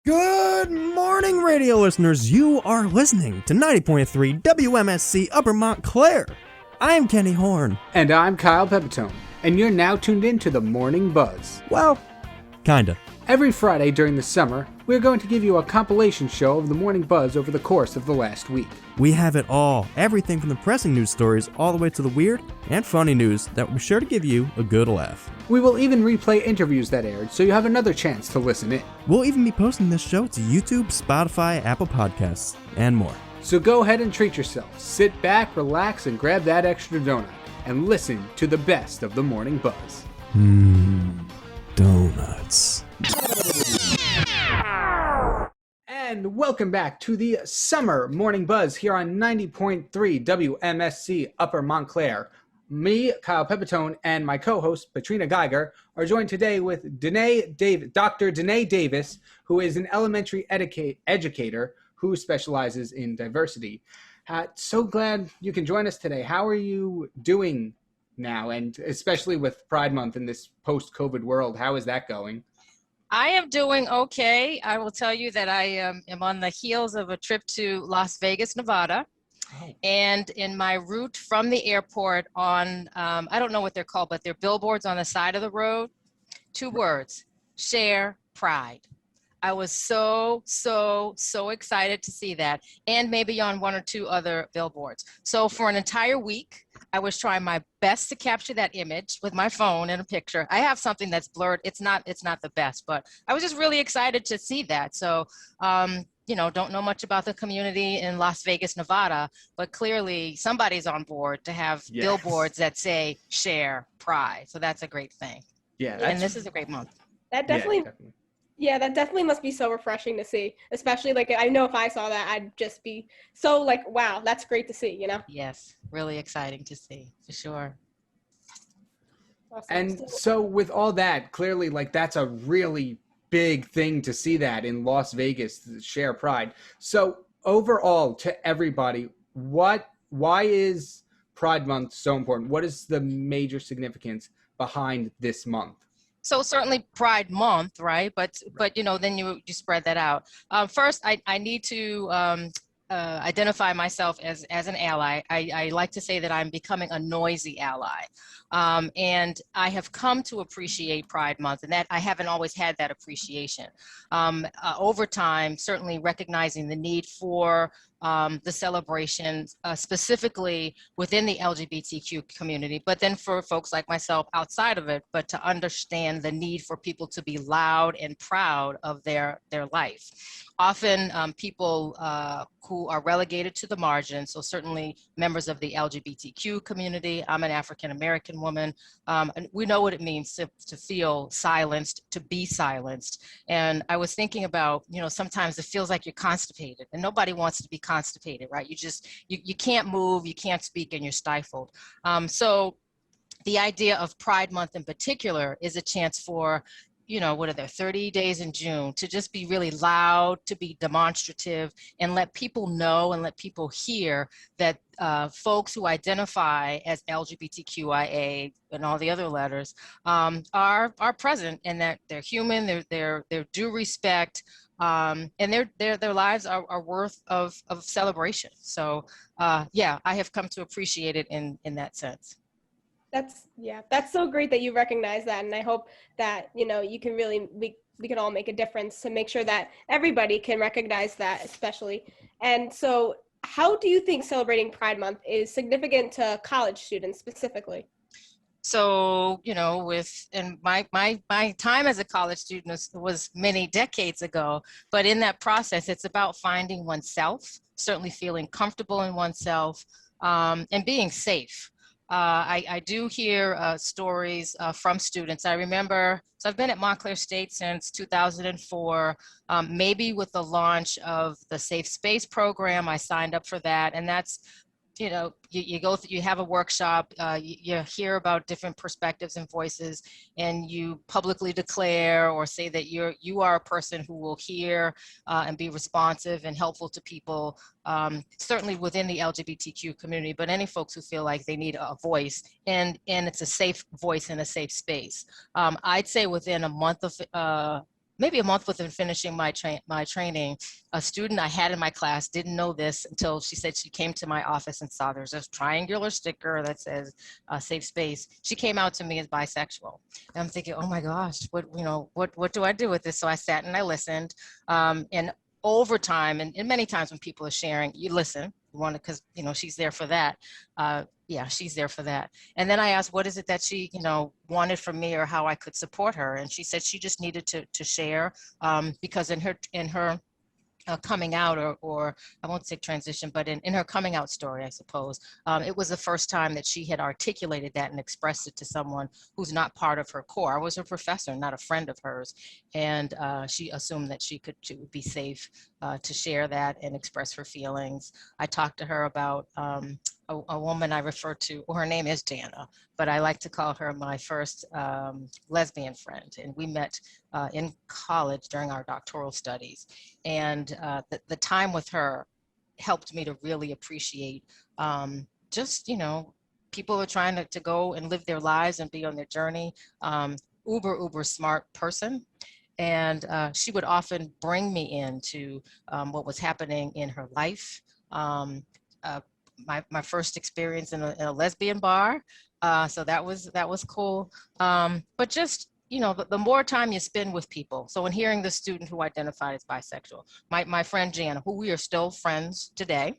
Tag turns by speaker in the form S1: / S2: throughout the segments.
S1: Good morning, radio listeners. You are listening to 90.3 WMSC Upper Montclair. I'm Kenny Horn.
S2: And I'm Kyle Pepitone. And you're now tuned in to the Morning Buzz.
S1: Well, kinda.
S2: Every Friday during the summer, we're going to give you a compilation show of the Morning Buzz over the course of the last week.
S1: We have it all. Everything from the pressing news stories all the way to the weird and funny news that we're sure to give you a good laugh.
S2: We will even replay interviews that aired, so you have another chance to listen in.
S1: We'll even be posting this show to YouTube, Spotify, Apple Podcasts, and more.
S2: So go ahead and treat yourself. Sit back, relax, and grab that extra donut, and listen to the best of the Morning Buzz.
S1: Donuts.
S2: And welcome back to the Summer Morning Buzz here on 90.3 WMSC Upper Montclair. Me, Kyle Pepitone, and my co-host, Patrina Geiger, are joined today with Dr. Danne Davis, who is an elementary educator who specializes in diversity. So glad you can join us today. How are you doing now, and especially with Pride Month in this post-COVID world? How is that going?
S3: I am doing okay. I will tell you that I am on the heels of a trip to Las Vegas, Nevada. Oh. And in my route from the airport on, I don't know what they're called, but they're billboards on the side of the road. 2 words: share pride. I was so excited to see that, and maybe on 1 or 2 other billboards. So for an entire week, I was trying my best to capture that image with my phone and a picture. I have something that's blurred. It's not the best, but I was just really excited to see that. So, don't know much about the community in Las Vegas, Nevada, but clearly somebody's on board to have billboards that say share pride. So that's a great thing.
S2: Yeah.
S3: And this is a great month.
S4: That definitely. Yeah, that definitely must be so refreshing to see, especially I know if I saw that, I'd just be so wow, that's great to see,
S3: Yes, really exciting to see, for sure.
S2: Awesome. And so with all that, clearly, that's a really big thing to see that in Las Vegas, share pride. So overall, to everybody, why is Pride Month so important? What is the major significance behind this month?
S3: So certainly Pride Month, right? But then you spread that out. First, I need to identify myself as an ally. I like to say that I'm becoming a noisy ally. And I have come to appreciate Pride Month, and that I haven't always had that appreciation. Over time, certainly recognizing the need for the celebration, specifically within the LGBTQ community, but then for folks like myself outside of it, but to understand the need for people to be loud and proud of their life. Often people who are relegated to the margins, so certainly members of the LGBTQ community. I'm an African-American woman, and we know what it means to feel silenced, to be silenced. And I was thinking about, sometimes it feels like you're constipated, and nobody wants to be constipated, right? You can't move, you can't speak, and you're stifled. So the idea of Pride Month in particular is a chance for, what are there, 30 days in June, to just be really loud, to be demonstrative, and let people know and let people hear that folks who identify as LGBTQIA and all the other letters are present, and that they're human, they're due respect, and their lives are worth of celebration. So I have come to appreciate it in that sense.
S4: That's so great that you recognize that, and I hope that you can really we can all make a difference to make sure that everybody can recognize that, especially. And so, how do you think celebrating Pride Month is significant to college students specifically?
S3: So, my time as a college student was many decades ago, but in that process, it's about finding oneself, certainly feeling comfortable in oneself, and being safe. I do hear stories from students. I remember, so I've been at Montclair State since 2004, maybe with the launch of the Safe Space program. I signed up for that, and that's, you go through, you have a workshop, you hear about different perspectives and voices, and you publicly declare or say that you are a person who will hear and be responsive and helpful to people, certainly within the LGBTQ community, but any folks who feel like they need a voice, and it's a safe voice in a safe space. I'd say within a month of maybe a month within finishing my training, a student I had in my class didn't know this until she said she came to my office and saw there's a triangular sticker that says safe space. She came out to me as bisexual. And I'm thinking, oh my gosh, what do I do with this? So I sat and I listened. And over time, and many times when people are sharing, you listen, you want to, because she's there for that. Yeah, she's there for that. And then I asked, what is it that she, wanted from me, or how I could support her? And she said she just needed to share, because in her coming out, or I won't say transition, but in her coming out story, I suppose, it was the first time that she had articulated that and expressed it to someone who's not part of her core. I was her professor, not a friend of hers. And she assumed that she would be safe to share that and express her feelings. I talked to her about a woman I refer to, well, her name is Jana, but I like to call her my first lesbian friend. And we met in college during our doctoral studies. And the time with her helped me to really appreciate just, people are trying to go and live their lives and be on their journey. Uber smart person. And she would often bring me into what was happening in her life. My first experience in a lesbian bar. So that was cool. But just, the more time you spend with people. So when hearing the student who identified as bisexual, my friend Jana, who we are still friends today,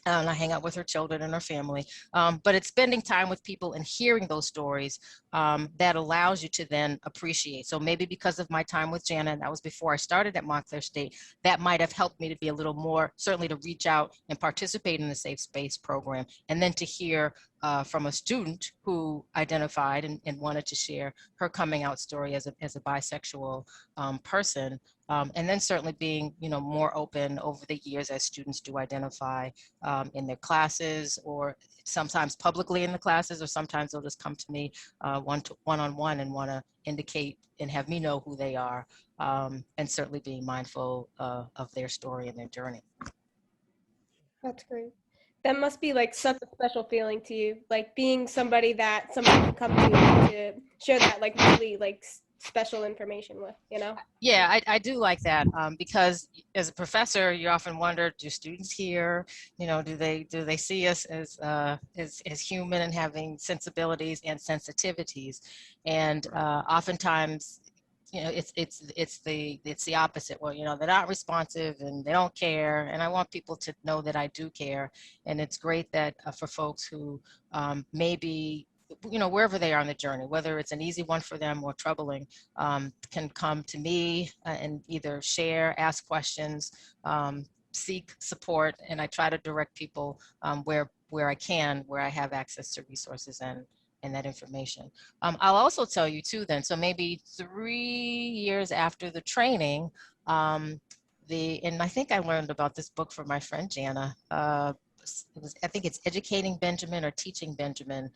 S3: and I hang out with her children and her family. But it's spending time with people and hearing those stories that allows you to then appreciate. So maybe because of my time with Jana, and that was before I started at Montclair State, that might have helped me to be a little more, certainly to reach out and participate in the Safe Space program. And then to hear from a student who identified and wanted to share her coming out story as a bisexual person. And then certainly being, more open over the years as students do identify in their classes, or sometimes publicly in the classes, or sometimes they'll just come to me one-on-one and want to indicate and have me know who they are, and certainly being mindful of their story and their journey.
S4: That's great. That must be like such a special feeling to you, like being somebody that somebody can come to share that like really like special information with,
S3: Yeah, I do like that, because as a professor, you often wonder, do students hear, do they see us as human and having sensibilities and sensitivities? And oftentimes, it's the opposite. Well, they're not responsive and they don't care. And I want people to know that I do care. And it's great that for folks who maybe, wherever they are on the journey, whether it's an easy one for them or troubling, can come to me and either share, ask questions, seek support. And I try to direct people where I can, where I have access to resources and that information. I'll also tell you too then, so maybe 3 years after the training, and I think I learned about this book from my friend Jana. I think it's Educating Benjamin or Teaching Benjamin.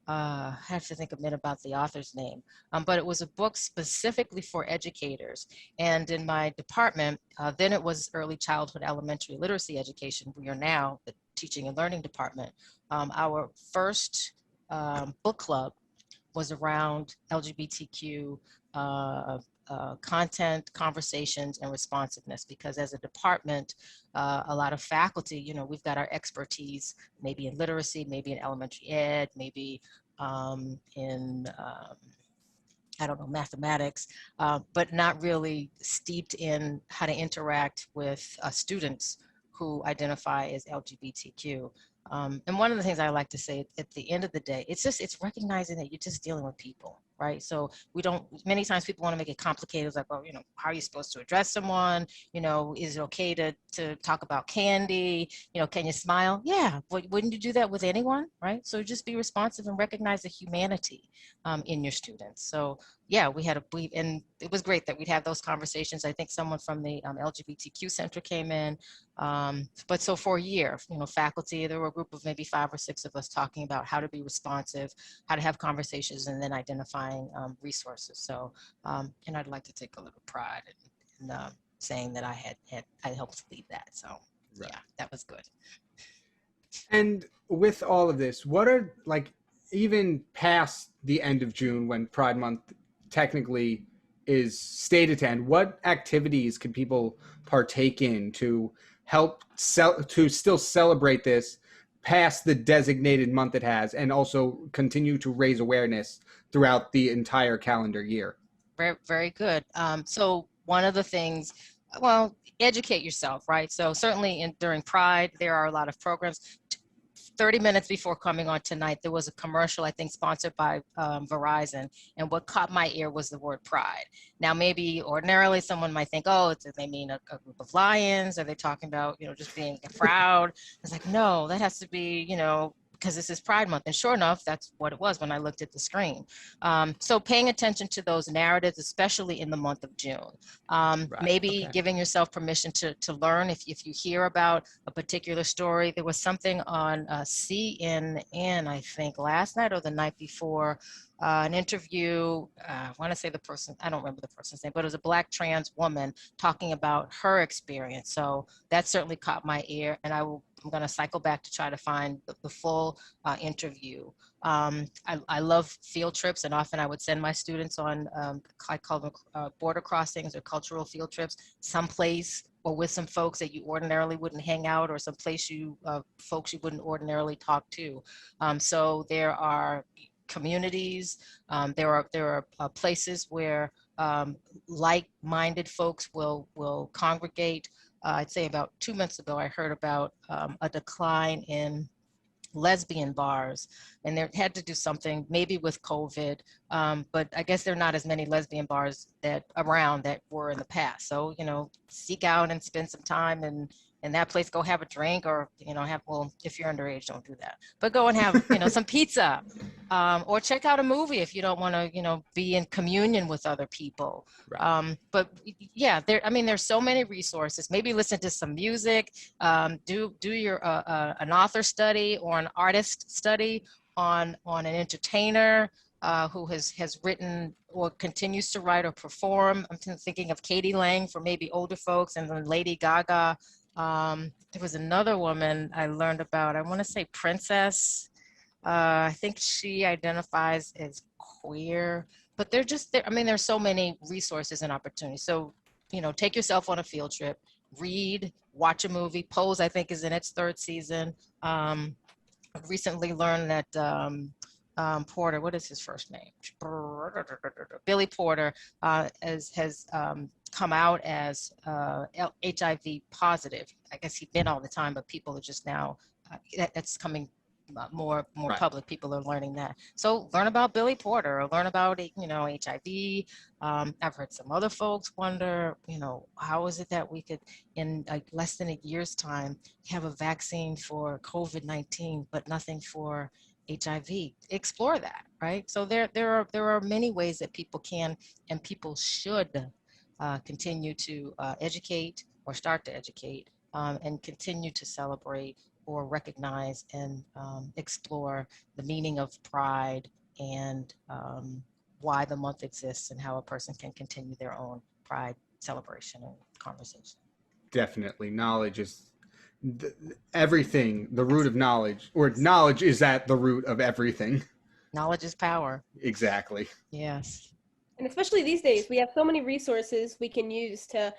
S3: I have to think a minute about the author's name, but it was a book specifically for educators. And in my department, then it was early childhood elementary literacy education. We are now the teaching and learning department. Our first book club was around LGBTQ content, conversations, and responsiveness, because as a department, a lot of faculty, we've got our expertise, maybe in literacy, maybe in elementary ed, maybe in, I don't know, mathematics, but not really steeped in how to interact with students who identify as LGBTQ. And one of the things I like to say at the end of the day, it's recognizing that you're just dealing with people, right? So many times people want to make it complicated. It's like, well, how are you supposed to address someone? Is it okay to talk about candy? Can you smile? Yeah, wouldn't you do that with anyone, right? So just be responsive and recognize the humanity in your students. So yeah, and it was great that we'd have those conversations. I think someone from the LGBTQ Center came in. But so for a year, faculty, there were a group of maybe 5 or 6 of us talking about how to be responsive, how to have conversations, and then identifying resources. So, and I'd like to take a little pride in saying that I helped lead that. So right. Yeah, that was good.
S2: And with all of this, what are, like, even past the end of June when Pride Month technically is stayed at 10, what activities can people partake in to help to still celebrate this past the designated month it has, and also continue to raise awareness throughout the entire calendar year?
S3: Very, very good. So one of the things, well, educate yourself, right? So certainly during Pride, there are a lot of programs. 30 minutes before coming on tonight, there was a commercial, I think, sponsored by Verizon. And what caught my ear was the word pride. Now, maybe ordinarily someone might think, oh, they mean a group of lions? Are they talking about, just being proud? It's like, no, that has to be, because this is Pride Month. And sure enough, that's what it was when I looked at the screen. So paying attention to those narratives, especially in the month of June. Maybe
S2: Okay.
S3: giving yourself permission to learn. If you hear about a particular story, there was something on CNN, I think, last night or the night before, an interview. I want to say the person, I don't remember the person's name, but it was a Black trans woman talking about her experience. So that certainly caught my ear, and I'm going to cycle back to try to find the full interview. I love field trips, and often I would send my students on, I call them border crossings or cultural field trips, someplace or with some folks that you ordinarily wouldn't hang out, or some place folks you wouldn't ordinarily talk to. So there are communities, there are places where like-minded folks will congregate. I'd say about 2 months ago, I heard about a decline in lesbian bars, and they had to do something maybe with COVID, but I guess there are not as many lesbian bars around that were in the past. So, seek out and spend some time in that place, go have a drink, or, if you're underage, don't do that, but go and have, some pizza, or check out a movie if you don't want to, be in communion with other people.
S2: Right.
S3: But yeah, there's so many resources. Maybe listen to some music, do your an author study or an artist study on an entertainer who has written or continues to write or perform. I'm thinking of Katie Lang for maybe older folks, and then Lady Gaga. There was another woman I learned about, I want to say Princess. I think she identifies as queer, but there's so many resources and opportunities. So, take yourself on a field trip, read, watch a movie. Pose, I think, is in its 3rd season. I've recently learned that Porter, what is his first name? Billy Porter has come out as HIV positive. I guess he'd been all the time, but people are just now, that's coming more
S2: Right.
S3: public. People are learning that. So learn about Billy Porter, or learn about, HIV. I've heard some other folks wonder, how is it that we could, in like less than a year's time, have a vaccine for COVID-19, but nothing for HIV? Explore that, right? So there are many ways that people can and people should continue to educate, or start to educate, and continue to celebrate or recognize and explore the meaning of pride, and why the month exists, and how a person can continue their own pride celebration and conversation.
S2: Definitely. Knowledge is everything. The root of knowledge, or knowledge is at the root of everything.
S3: Knowledge is power.
S2: Exactly.
S3: Yes.
S4: And especially these days, we have so many resources we can use to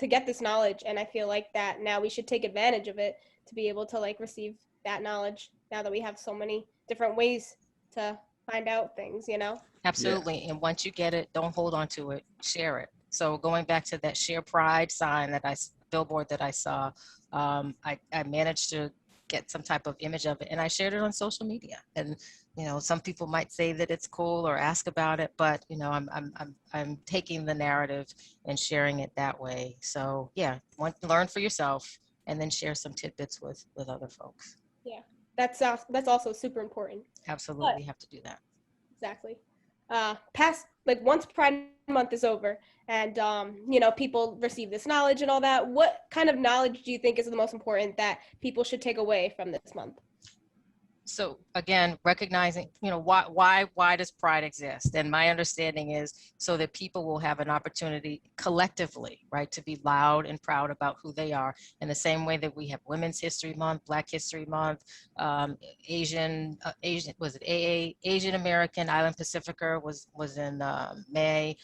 S4: get this knowledge, and I feel like that now we should take advantage of it to be able to receive that knowledge, now that we have so many different ways to find out things.
S3: Absolutely. Yeah. And once you get it, don't hold on to it, share it. So going back to that share pride sign, billboard that I saw, I managed to get some type of image of it, and I shared it on social media. And some people might say that it's cool or ask about it, but I'm taking the narrative and sharing it that way. So yeah, learn for yourself, and then share some tidbits with other folks.
S4: Yeah, that's also super important.
S3: Absolutely, you have to do that.
S4: Exactly. Once Pride Month is over, and people receive this knowledge and all that, what kind of knowledge do you think is the most important that people should take away from this month?
S3: So again, recognizing, why does pride exist? And my understanding is so that people will have an opportunity collectively, right, to be loud and proud about who they are, in the same way that we have Women's History Month, Black History Month, Asian American Island Pacifica was in May.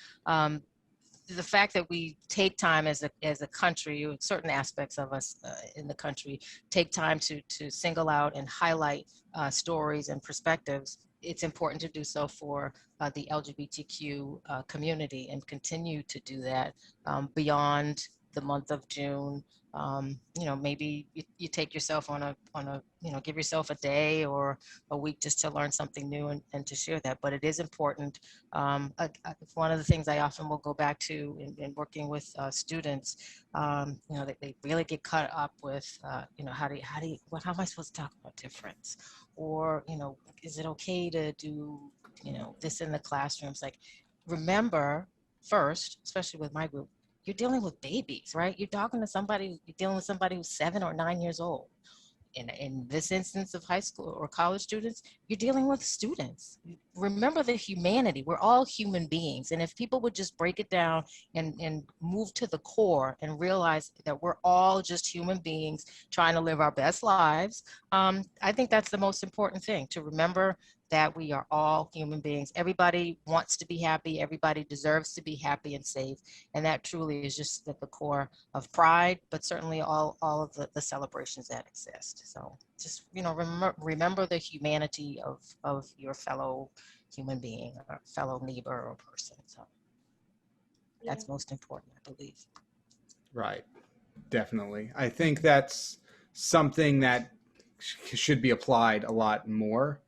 S3: the fact that we take time as a country, certain aspects of us in the country take time to single out and highlight stories and perspectives, it's important to do so for the LGBTQ community, and continue to do that beyond the month of June. Maybe you take yourself on a, give yourself a day or a week just to learn something new, and to share that. But it is important. One of the things I often will go back to in working with students, they really get caught up with, how am I supposed to talk about difference? Or, is it okay to do, this in the classrooms? Like, remember first, especially with my group, you're dealing with babies, right? You're dealing with somebody who's 7 or 9 years old. In this instance of high school or college students, you're dealing with students. Remember the humanity. We're all human beings. And if people would just break it down and move to the core and realize that we're all just human beings trying to live our best lives, I think that's the most important thing, to remember that we are all human beings. Everybody wants to be happy. Everybody deserves to be happy and safe. And that truly is just at the core of Pride, but certainly all of the celebrations that exist. So just, remember the humanity of your fellow human being or fellow neighbor or person. So that's most important, I believe.
S2: Right. Definitely. I think that's something that should be applied a lot more,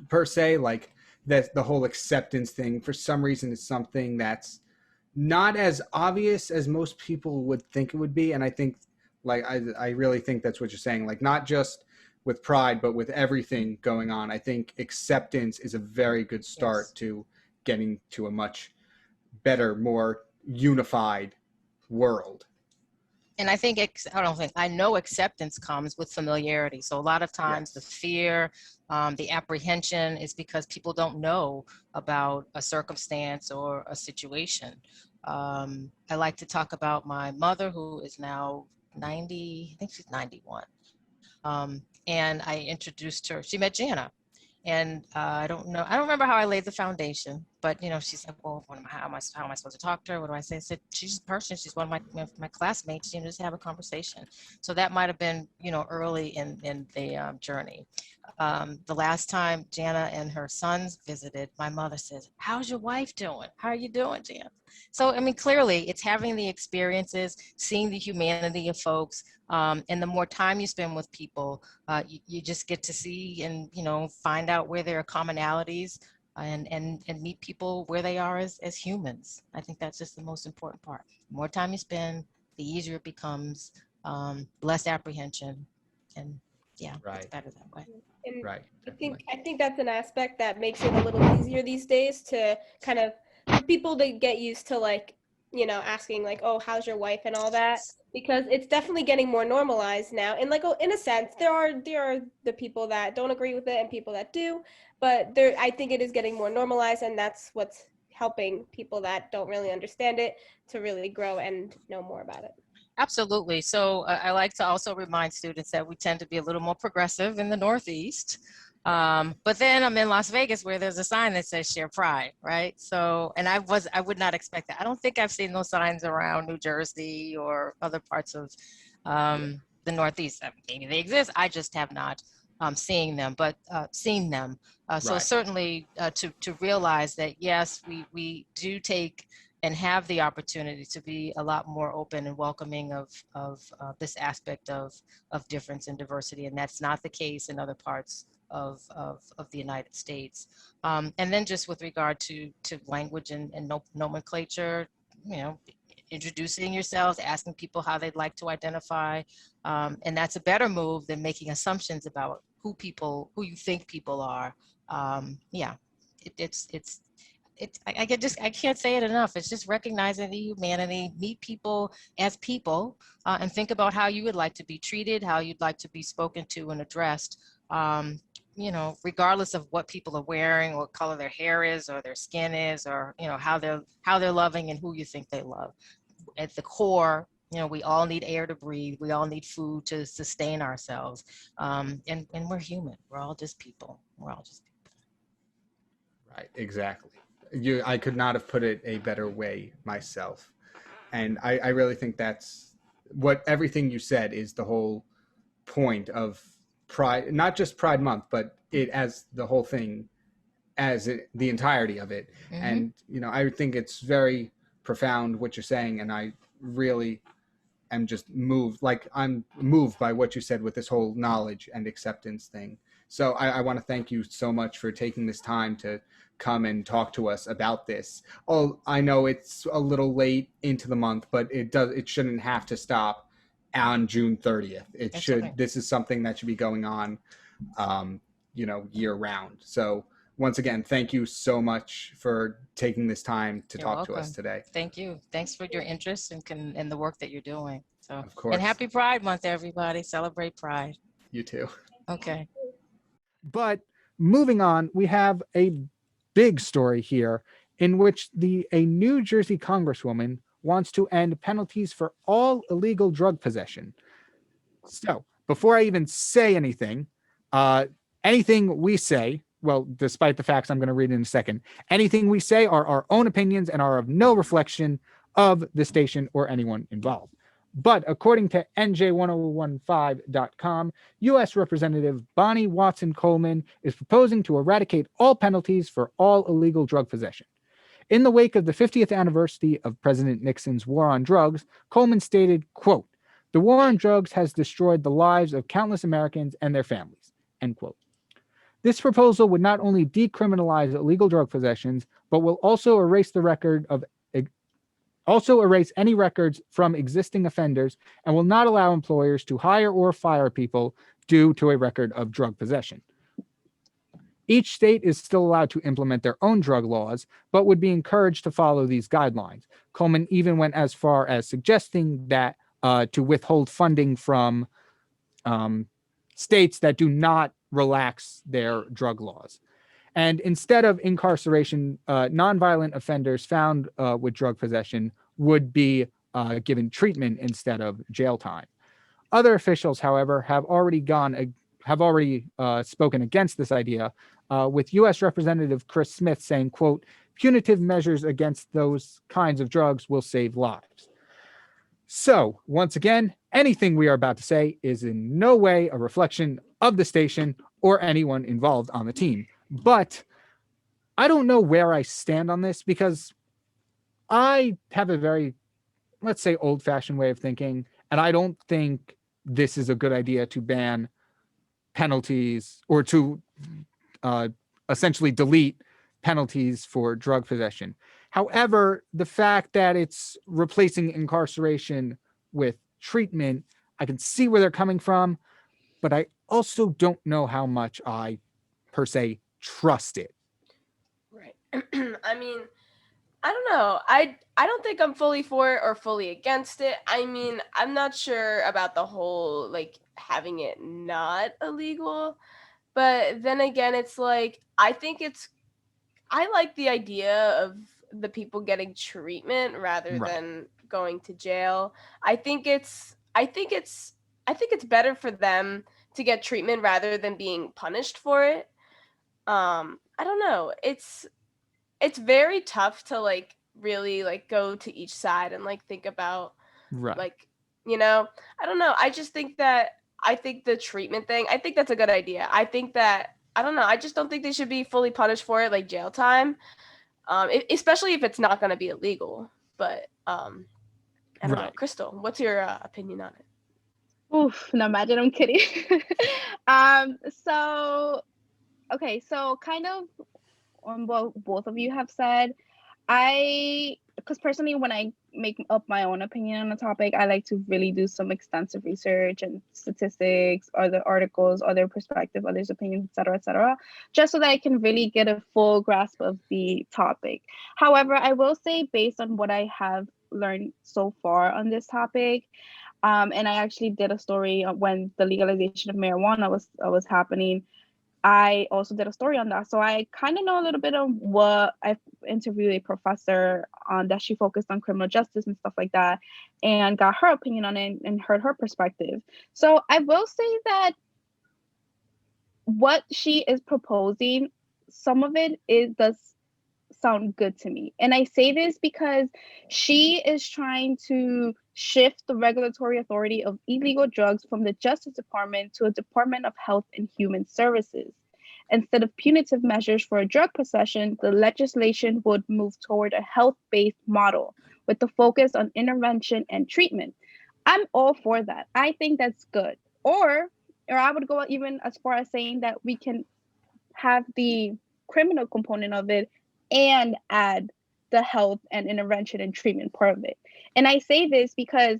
S2: per se. Like, that the whole acceptance thing, for some reason, is something that's not as obvious as most people would think it would be. And I think, like, I really think that's what you're saying. Like, not just with Pride, but with everything going on, I think acceptance is a very good start to getting to a much better, more unified world.
S3: And I know acceptance comes with familiarity. So a lot of times the fear, the apprehension is because people don't know about a circumstance or a situation. I like to talk about my mother, who is now 90, I think she's 91. And I introduced her, she met Jana. And I don't remember how I laid the foundation, but she's like, well, how am I supposed to talk to her? What do I say? I said, she's a person. She's one of my classmates. Just have a conversation. So that might have been, early in the journey. The last time Jana and her sons visited, my mother says, how's your wife doing? How are you doing, Jana? So, clearly it's having the experiences, seeing the humanity of folks, and the more time you spend with people, you just get to see and, find out where there are commonalities, and meet people where they are as humans. I think that's just the most important part. The more time you spend, the easier it becomes, less apprehension, and it's better that way.
S4: And
S2: Right.
S4: I think that's an aspect that makes it a little easier these days to kind of, for people to get used to, like, asking, like, oh, how's your wife and all that, because it's definitely getting more normalized now. And, like, in a sense, there are the people that don't agree with it and people that do, but I think it is getting more normalized, and that's what's helping people that don't really understand it to really grow and know more about it.
S3: Absolutely. So I like to also remind students that we tend to be a little more progressive in the Northeast. But then I'm in Las Vegas, where there's a sign that says share pride, right? So, and I would not expect that. I don't think I've seen those signs around New Jersey or other parts of the Northeast. Maybe they exist. I just have not seen them. So certainly to realize that, yes, we do take and have the opportunity to be a lot more open and welcoming of this aspect of difference and diversity. And that's not the case in other parts of the United States. And then just with regard to language and nomenclature, introducing yourselves, asking people how they'd like to identify. And that's a better move than making assumptions about who you think people are. I can't say it enough. It's just recognizing the humanity, meet people as people, and think about how you would like to be treated, how you'd like to be spoken to and addressed, regardless of what people are wearing, what color their hair is, or their skin is, or, how they're loving and who you think they love. At the core, we all need air to breathe. We all need food to sustain ourselves. And we're human. We're all just people.
S2: Right. Exactly. I could not have put it a better way myself. And I really think that's what everything you said is the whole point of Pride, not just Pride Month, but it as the whole thing, the entirety of it.
S3: Mm-hmm.
S2: And, I think it's very profound what you're saying. And I really am just moved. Like, I'm moved by what you said with this whole knowledge and acceptance thing. So I want to thank you so much for taking this time to come and talk to us about this. Oh, I know it's a little late into the month, but it shouldn't have to stop on June 30th. This is something that should be going on, year round. So once again, thank you so much for taking this time to talk to us today.
S3: Thank you. Thanks for your interest and the work that you're doing. So,
S2: of course.
S3: And happy Pride Month, everybody. Celebrate Pride.
S2: You too.
S3: Okay.
S5: But moving on, we have a big story here in which a New Jersey Congresswoman wants to end penalties for all illegal drug possession. So before I even say anything we say, well, despite the facts I'm going to read in a second, anything we say are our own opinions and are of no reflection of the station or anyone involved. But according to NJ1015.com, U.S. Representative Bonnie Watson Coleman is proposing to eradicate all penalties for all illegal drug possession. In the wake of the 50th anniversary of President Nixon's war on drugs, Coleman stated, quote, "The war on drugs has destroyed the lives of countless Americans and their families," end quote. This proposal would not only decriminalize illegal drug possessions, but will also erase any records from existing offenders and will not allow employers to hire or fire people due to a record of drug possession. Each state is still allowed to implement their own drug laws, but would be encouraged to follow these guidelines. Coleman even went as far as suggesting that to withhold funding from states that do not relax their drug laws. And instead of incarceration, nonviolent offenders found with drug possession would be given treatment instead of jail time. Other officials, however, have already spoken against this idea, with U.S. Representative Chris Smith saying, quote, "Punitive measures against those kinds of drugs will save lives." So, once again, anything we are about to say is in no way a reflection of the station or anyone involved on the team. But I don't know where I stand on this because I have a very, let's say, old-fashioned way of thinking, and I don't think this is a good idea to ban penalties or to essentially delete penalties for drug possession. However, the fact that it's replacing incarceration with treatment, I can see where they're coming from, but I also don't know how much I, per se, trust it.
S4: Right. I mean, I don't know. I don't think I'm fully for it or fully against it. I mean, I'm not sure about the whole, like, having it not illegal. But then again, it's like, I like the idea of the people getting treatment rather than going to jail. I think it's better for them to get treatment rather than being punished for it. I don't know. It's very tough to like really like go to each side and like think about like, I don't know. I think the treatment thing, I think that's a good idea. I think that, I don't know. I just don't think they should be fully punished for it, like jail time. Especially if it's not going to be illegal. But I don't know. Crystal, what's your opinion on it?
S6: Oof, no, imagine I'm kidding. So kind of on what both of you have said, because personally, when I make up my own opinion on a topic, I like to really do some extensive research and statistics, other articles, other perspective, others' opinions, etc., just so that I can really get a full grasp of the topic. However, I will say, based on what I have learned so far on this topic, and I actually did a story when the legalization of marijuana was happening. I also did a story on that. So I kind of know a little bit of what I've interviewed a professor on that she focused on criminal justice and stuff like that, and got her opinion on it and heard her perspective. So I will say that what she is proposing, some of it does sound good to me. And I say this because she is trying to shift the regulatory authority of illegal drugs from the Justice Department to a Department of Health and Human Services. Instead of punitive measures for a drug possession, the legislation would move toward a health-based model with the focus on intervention and treatment. I'm all for that. I think that's good. Or I would go even as far as saying that we can have the criminal component of it and add the health and intervention and treatment part of it. And I say this because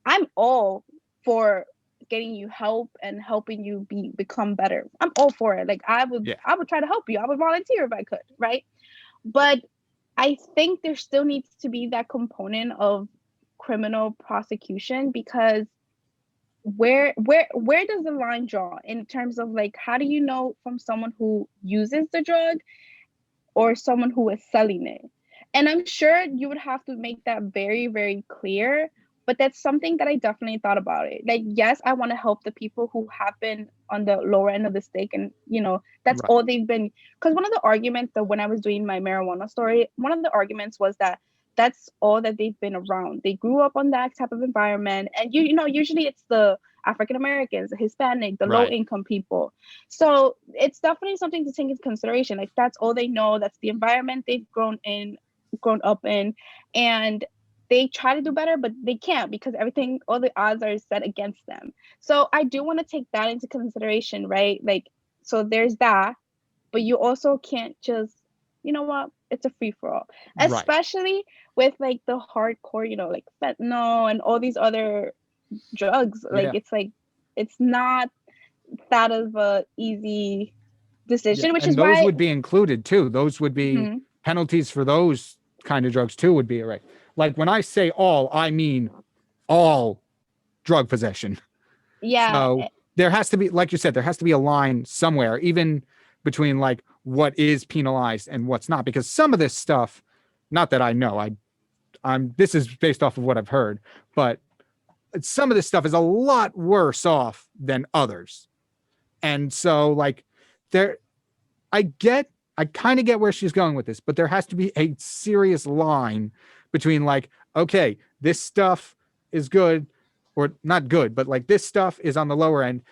S6: I'm all for getting you help and helping you become better. I'm all for it. Like I would try to help you. I would volunteer if I could, right? But I think there still needs to be that component of criminal prosecution, because where does the line draw in terms of like, how do you know from someone who uses the drug or someone who is selling it? And I'm sure you would have to make that very, very clear, but that's something that I definitely thought about it. Like, yes, I want to help the people who have been on the lower end of the stick, and that's
S5: Right.
S6: all they've been. Because one of the arguments that when I was doing my marijuana story, one of the arguments was that that's all that they've been around. They grew up on that type of environment, and usually it's the African Americans, the Hispanic, the low income people. So it's definitely something to take into consideration. Like, that's all they know. That's the environment they've grown up in, and they try to do better, but they can't because all the odds are set against them. So I do want to take that into consideration, right? Like, so there's that, but you also can't just, it's a free for all, especially with like the hardcore, like fentanyl and all these other drugs. Like, it's not that of a easy decision, which is why
S5: those would be included too. Those would be penalties for those kind of drugs too would be right. Like when I say all, I mean all drug possession.
S6: Yeah.
S5: So there has to be, like you said, there has to be a line somewhere, even between like what is penalized and what's not, because some of this stuff, not that I know, this is based off of what I've heard, but some of this stuff is a lot worse off than others. And so like I kind of get where she's going with this, but there has to be a serious line between like, okay, this stuff is good or not good, but like this stuff is on the lower end.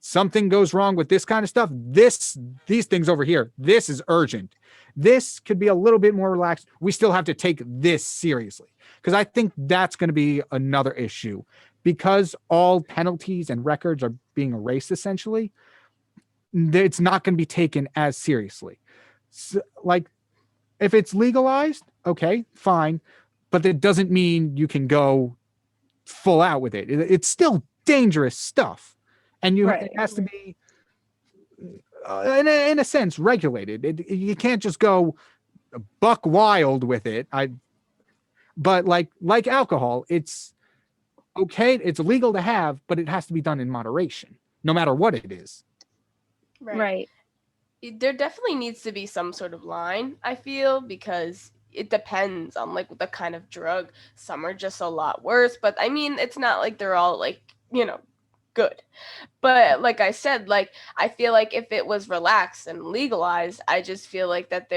S5: Something goes wrong with this kind of stuff. These things over here, this is urgent. This could be a little bit more relaxed. We still have to take this seriously, because I think that's going to be another issue, because all penalties and records are being erased essentially. It's not going to be taken as seriously. So, like, if it's legalized, okay, fine, but that doesn't mean you can go full out with it. It's still dangerous stuff, and it has to be, in a sense, regulated. You can't just go buck wild with it. But like alcohol, it's okay. It's legal to have, but it has to be done in moderation, no matter what it is.
S6: Right.
S7: There definitely needs to be some sort of line, I feel, because it depends on like the kind of drug. Some are just a lot worse, but I mean, it's not like they're all like, good. But like I said, like I feel like if it was relaxed and legalized, I just feel like that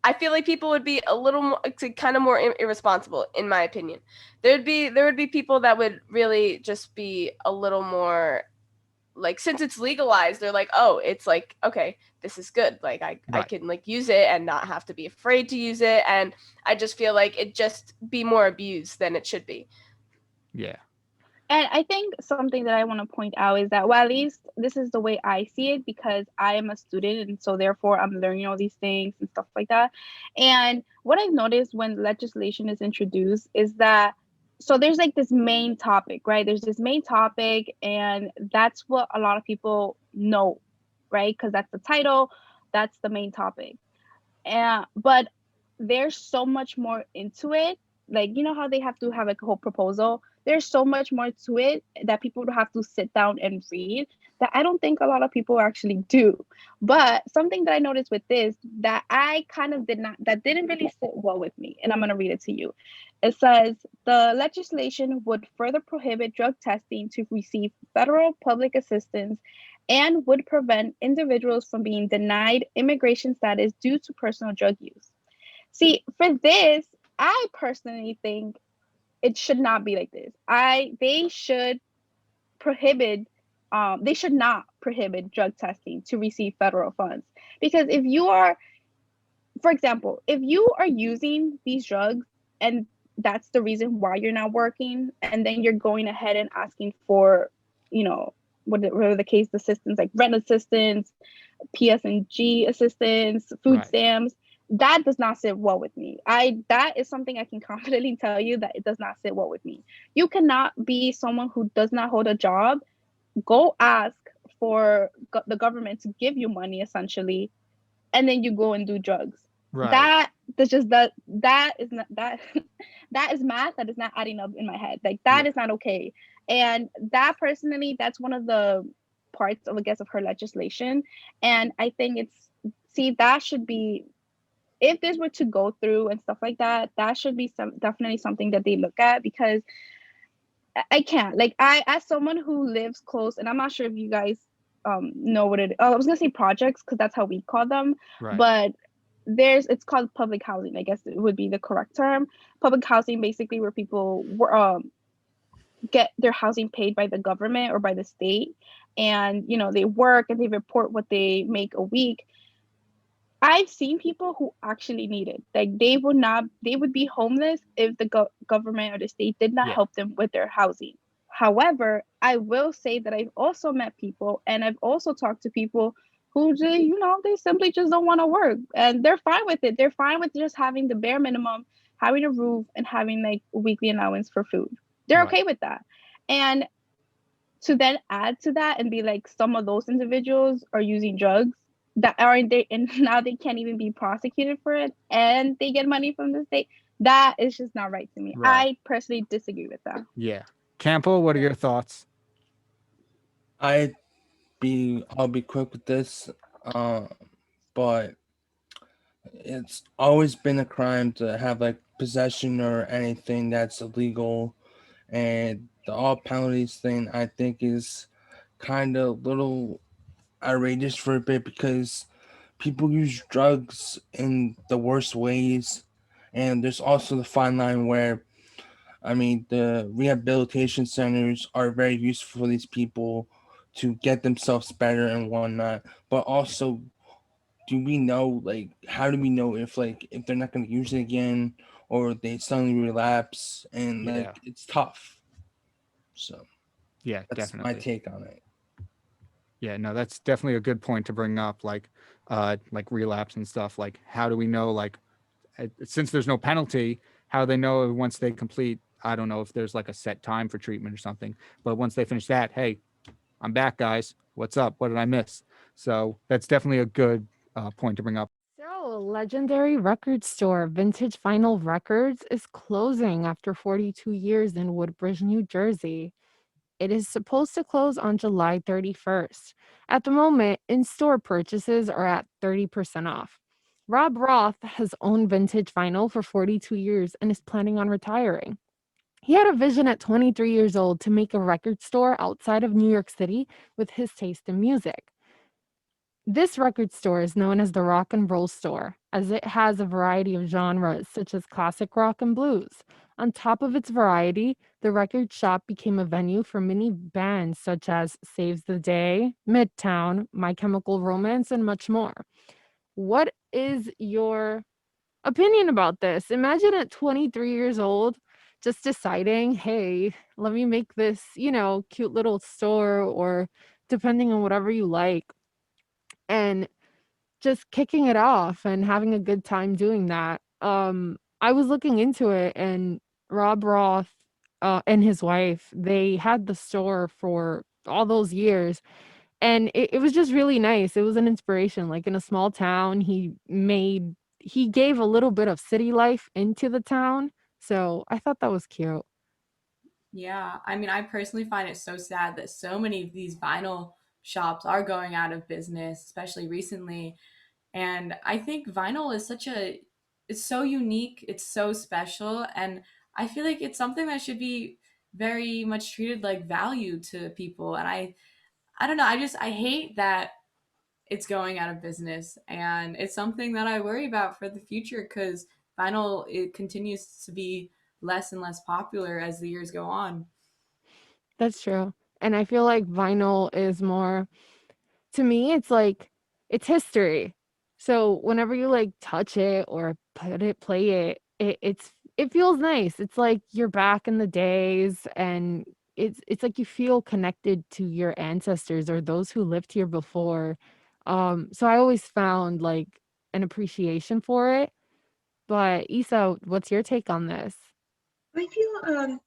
S7: I feel like people would be a little more, kind of more irresponsible, in my opinion. There would be people that would really just be a little more like, since it's legalized, they're like, oh, it's like, okay, this is good. Like I can like use it and not have to be afraid to use it. And I just feel like it just be more abused than it should be.
S5: Yeah.
S6: And I think something that I want to point out is that, well, at least this is the way I see it, because I am a student, and so therefore I'm learning all these things and stuff like that. And what I've noticed when legislation is introduced is that, so there's like this main topic, right? There's this main topic, and that's what a lot of people know, right? Because that's the title, that's the main topic. But there's so much more into it. Like, how they have to have like a whole proposal? There's so much more to it that people would have to sit down and read that I don't think a lot of people actually do. But something that I noticed with this that I kind of didn't really sit well with me, and I'm going to read it to you. It says, the legislation would further prohibit drug testing to receive federal public assistance and would prevent individuals from being denied immigration status due to personal drug use. See, for this, I personally think it should not be like this. They should prohibit they should not prohibit drug testing to receive federal funds. Because if you are, for example, if you are using these drugs and that's the reason why you're not working, and then you're going ahead and asking for, you know, whatever the case, assistance like rent assistance, PSNG assistance, food
S5: Right.
S6: stamps, that does not sit well with me. That is something I can confidently tell you that it does not sit well with me. You cannot be someone who does not hold a job, go ask for the government to give you money essentially, and then you go and do drugs.
S5: Right.
S6: That's just that is not that that is math that is not adding up in my head. Like that
S5: Yeah.
S6: is not okay. And that personally, that's one of the parts of, I guess, of her legislation. And I think that should be, if this were to go through and stuff like that, that should be definitely something that they look at, because I can't, like, as someone who lives close, and I'm not sure if you guys know what it, oh, I was gonna say projects because that's how we call them,
S5: Right.
S6: but it's called public housing, I guess it would be the correct term. Public housing, basically, where people get their housing paid by the government or by the state, and they work and they report what they make a week. I've seen people who actually need it. Like they would be homeless if the government or the state did not
S5: Yeah.
S6: help them with their housing. However, I will say that I've also met people and I've also talked to people who they simply just don't want to work, and they're fine with it. They're fine with just having the bare minimum, having a roof and having like a weekly allowance for food. They're
S5: Right.
S6: okay with that. And to then add to that and be like, some of those individuals are using drugs that aren't they, and now they can't even be prosecuted for it, and they get money from the state. That is just not right to me.
S5: Right.
S6: I personally disagree with that.
S5: Yeah. Campo, what are your thoughts?
S8: I'll be quick with this, but it's always been a crime to have like possession or anything that's illegal, and the all penalties thing I think is kind of little outrageous for a bit, because people use drugs in the worst ways, and there's also the fine line where, I mean, the rehabilitation centers are very useful for these people to get themselves better and whatnot. But also, do we know, like, how do we know if they're not going to use it again, or they suddenly relapse? And
S5: Yeah.
S8: it's tough. So
S5: Yeah,
S8: that's my
S5: definitely.
S8: take on it.
S5: Yeah, no, that's definitely a good point to bring up, like relapse and stuff. Like, how do we know, like, since there's no penalty, how they know once they complete, I don't know if there's like a set time for treatment or something, but once they finish that, hey, I'm back, guys. What's up? What did I miss? So that's definitely a good point to bring up.
S9: So, legendary record store Vintage Vinyl Records is closing after 42 years in Woodbridge, New Jersey. It is supposed to close on July 31st. At the moment, in-store purchases are at 30% off. Rob Roth has owned Vintage Vinyl for 42 years and is planning on retiring. He had a vision at 23 years old to make a record store outside of New York City with his taste in music. This record store is known as the Rock and Roll Store, as it has a variety of genres such as classic rock and blues. On top of its variety, the record shop became a venue for many bands such as Saves the Day, Midtown, My Chemical Romance, and much more. What is your opinion about this? Imagine at 23 years old, just deciding, hey, let me make this, cute little store, or depending on whatever you like, and just kicking it off and having a good time doing that. I was looking into it, and Rob Roth and his wife, they had the store for all those years, and it was just really nice. It was an inspiration. Like, in a small town, he gave a little bit of city life into the town. So I thought that was cute.
S10: Yeah, I mean, I personally find it so sad that so many of these vinyl shops are going out of business, especially recently. And I think vinyl is it's so unique, it's so special, and I feel like it's something that should be very much treated like value to people. And I don't know. I hate that it's going out of business, and it's something that I worry about for the future because vinyl, it continues to be less and less popular as the years go on.
S9: That's true. And I feel like vinyl is more, to me, it's like it's history. So whenever you like touch it or play it, it feels nice. It's like you're back in the days, and it's like you feel connected to your ancestors or those who lived here before. So I always found like an appreciation for it. But Isa, what's your take on this?
S11: I feel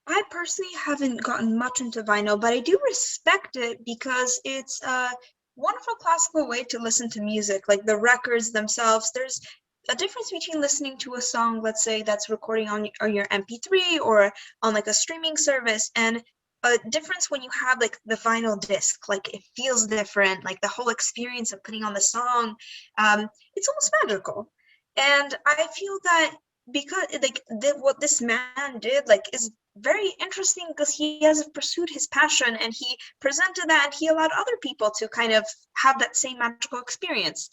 S11: I personally haven't gotten much into vinyl, but I do respect it because it's a wonderful classical way to listen to music, like the records themselves. There's a difference between listening to a song, let's say, that's recording on your MP3 or on like a streaming service, and a difference when you have like the vinyl disc. Like it feels different, like the whole experience of putting on the song, it's almost magical. And I feel that because like what this man did like is very interesting because he has pursued his passion and he presented that and he allowed other people to kind of have that same magical experience.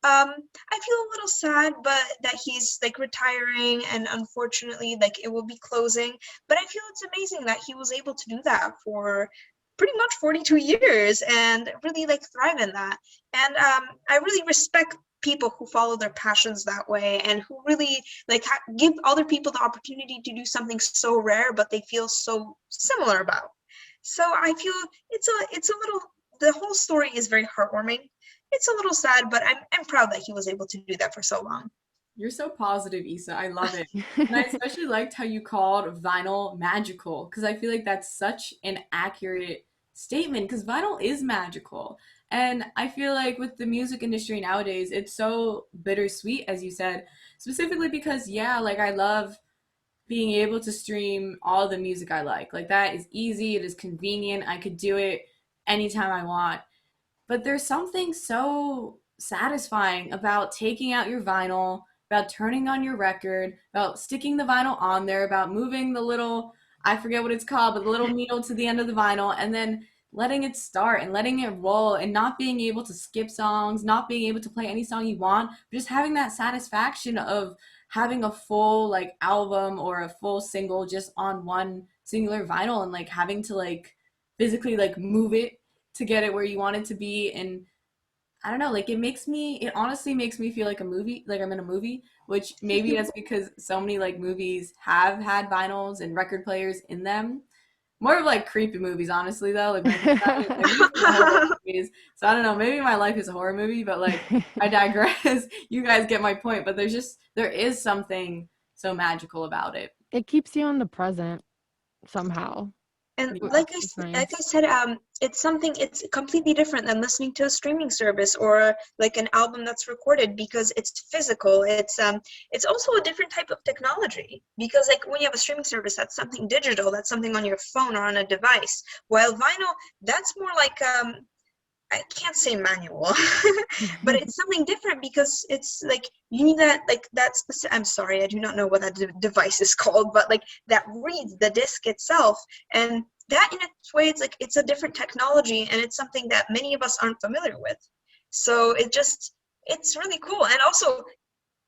S11: I feel a little sad but that he's like retiring and unfortunately like it will be closing, but I feel it's amazing that he was able to do that for pretty much 42 years and really like thrive in that. And I really respect people who follow their passions that way and who really like give other people the opportunity to do something so rare but they feel so similar about. So I feel it's a little, the whole story is very heartwarming. It's a little sad, but I'm proud that he was able to do that for so long.
S10: You're so positive, Issa. I love it. And I especially liked how you called vinyl magical because I feel like that's such an accurate statement because vinyl is magical. And I feel like with the music industry nowadays, it's so bittersweet, as you said, specifically because, yeah, like I love being able to stream all the music I like. Like that is easy, it is convenient, I could do it anytime I want. But there's something so satisfying about taking out your vinyl, about turning on your record, about sticking the vinyl on there, about moving the little, I forget what it's called, but the little needle to the end of the vinyl, and then letting it start and letting it roll and not being able to skip songs, not being able to play any song you want, but just having that satisfaction of having a full like album or a full single just on one singular vinyl and like having to like physically like move it to get it where you want it to be. And I don't know, like it honestly makes me feel like a movie, like I'm in a movie, which maybe that's because so many like movies have had vinyls and record players in them. More of like creepy movies, honestly, though. Like when I think about it, like usually the horror movies. So I don't know, maybe my life is a horror movie, but like I digress. You guys get my point, but there is something so magical about it.
S9: It keeps you in the present somehow,
S11: And
S10: Yeah.
S11: like
S9: which is
S11: like I
S9: nice.
S11: said, it's completely different than listening to a streaming service or like an album that's recorded because it's physical. It's also a different type of technology because like when you have a streaming service, that's something digital, that's something on your phone or on a device. While vinyl, that's more like I can't say manual, but it's something different because it's like you need that like that's I'm sorry, I do not know what that device is called, but like that reads the disc itself, and that in its way it's like it's a different technology and it's something that many of us aren't familiar with. So it's really cool, and also